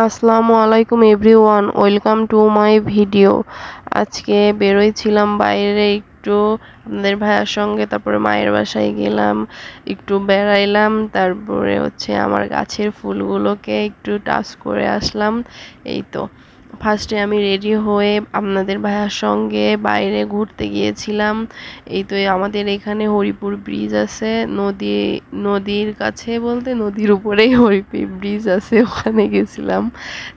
আসসালামু আলাইকুম everyone, welcome to my video. আজকে বেরোইছিলাম বাইরে একটু আপনাদের ভাইয়ার সঙ্গে, তারপরে মায়ের বাসায় গেলাম, একটু বেড়াইলাম, তারপরে আমার গাছের ফুলগুলোকে একটু টাচ করে আসলাম। এই তো ফার্স্টে আমি রেডি হয়ে আপনাদের ভাইয়ার সঙ্গে বাইরে ঘুরতে গিয়েছিলাম। এই তো আমাদের এখানে হরিপুর ব্রিজ আছে, নদীর কাছে বলতে নদীর উপরেই হরিপুর ব্রিজ আছে, ওখানে গেছিলাম।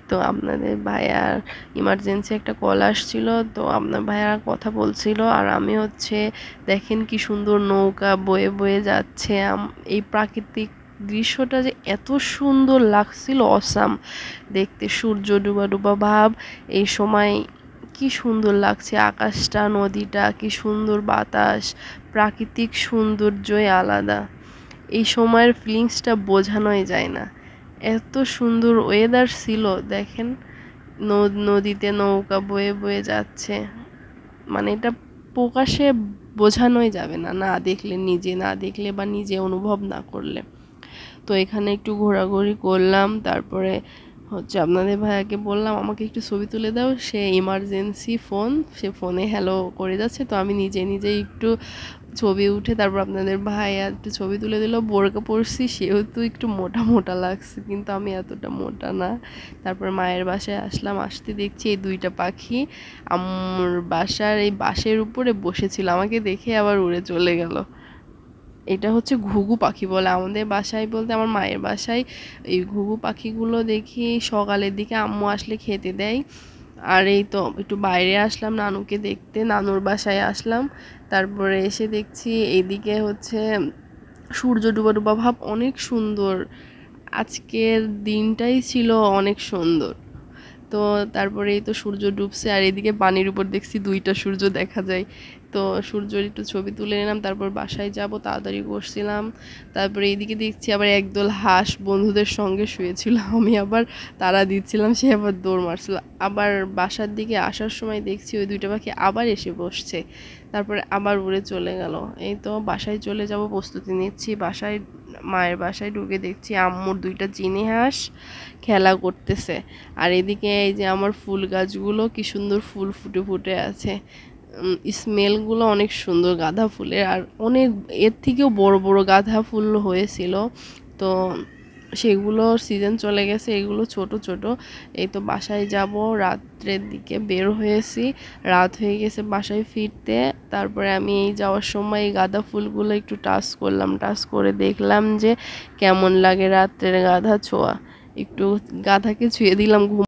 তো আপনাদের ভাইয়ার ইমার্জেন্সি একটা কল আসছিল, তো আপনার ভাইয়া কথা বলছিল, আর আমি দেখেন কি সুন্দর নৌকা বয়ে বয়ে যাচ্ছে। এই প্রাকৃতিক দৃশ্যটা যে এত সুন্দর লাগছিল, অসাম দেখতে, সূর্য ডুবা ডুবা ভাব। এই সময় কি সুন্দর লাগছে আকাশটা, নদীটা, কি সুন্দর বাতাস, প্রাকৃতিক সৌন্দর্যই আলাদা। এই সময়ের ফিলিংসটা বোঝানোই যায় না, এত সুন্দর ওয়েদার ছিল। দেখেন নদীতে নৌকা বয়ে বয়ে যাচ্ছে, মানে এটা প্রকাশে বোঝানোই যাবে না, না দেখলে বা নিজে অনুভব না করলে। তো এখানে একটু ঘোরাঘুরি করলাম, তারপরে আপনাদের ভাইয়াকে বললাম আমাকে একটু ছবি তুলে দাও। সে ইমার্জেন্সি ফোন, সে ফোনে হ্যালো করে যাচ্ছে, তো আমি নিজেই একটু ছবি উঠে তারপর আপনাদের ভাইয়া একটু ছবি তুলে দিল। বোরকা পরছি, সেহেতু একটু মোটা মোটা লাগছে, কিন্তু আমি এতটা মোটা না। তারপর মায়ের বাসায় আসলাম, আসতে দেখছি এই দুইটা পাখি আমার বাসার এই বাঁশের উপরে বসেছিল, আমাকে দেখে আবার উড়ে চলে গেল। এটা ঘুঘু পাখি বলে আমাদের বাসায়, বলতে আমার মায়ের বাসায় এই ঘুঘু পাখিগুলো দেখি সকালের দিকে আম্মু আসলে খেতে দেয়। আর এই তো একটু বাইরে আসলাম নানুকে দেখতে, নানুর বাসায় আসলাম। তারপরে এসে দেখছি এইদিকে সূর্য ডুবা ডুবা ভাব, অনেক সুন্দর। আজকের দিনটাই ছিল অনেক সুন্দর। তো তারপরে এই তো সূর্য ডুবছে, আর এদিকে পানির উপর দেখছি দুইটা সূর্য দেখা যায়। তো সূর্যের একটু ছবি তুলে নিলাম, তারপর বাসায় যাব, তাড়াতাড়ি করছিলাম। তারপরে এইদিকে দেখছি আবার একদল হাঁস বন্ধুদের সঙ্গে শুয়েছিল, আমি আবার তাড়া দিচ্ছিলাম, সে আবার দৌড় মারছিল। আবার বাসার দিকে আসার সময় দেখছি ওই দুইটা পাখি আবার এসে বসছে, তারপরে আবার উড়ে চলে গেল। এই তো বাসায় চলে যাব, প্রস্তুতি নিচ্ছি। মায়ের বাসায় ঢুকে দেখছি আম্মুর দুইটা চিনি হাঁস খেলা করতেছে। আর এদিকে এই যে আমার ফুল গাছগুলো কি সুন্দর ফুল ফুটে ফুটে আছে, স্মেলগুলো অনেক সুন্দর গাঁদা ফুলের, আর অনেক এর থেকেও বড় বড় গাঁদা ফুল হয়েছিল। তো সেগুলোর সিজন চলে গেছে, এগুলো ছোট ছোট। এই তো বাসায় যাব, রাত্রের দিকে বের হয়েছি, রাত হয়ে গেছে বাসায় ফিরতে। তারপরে আমি এই যাওয়ার সময় এই গাঁদা ফুলগুলো একটু টাচ করলাম, টাচ করে দেখলাম যে কেমন লাগে রাত্রের গাঁদা ছোঁয়া। একটু গাঁদাকে ছুঁয়ে দিলাম, ঘুম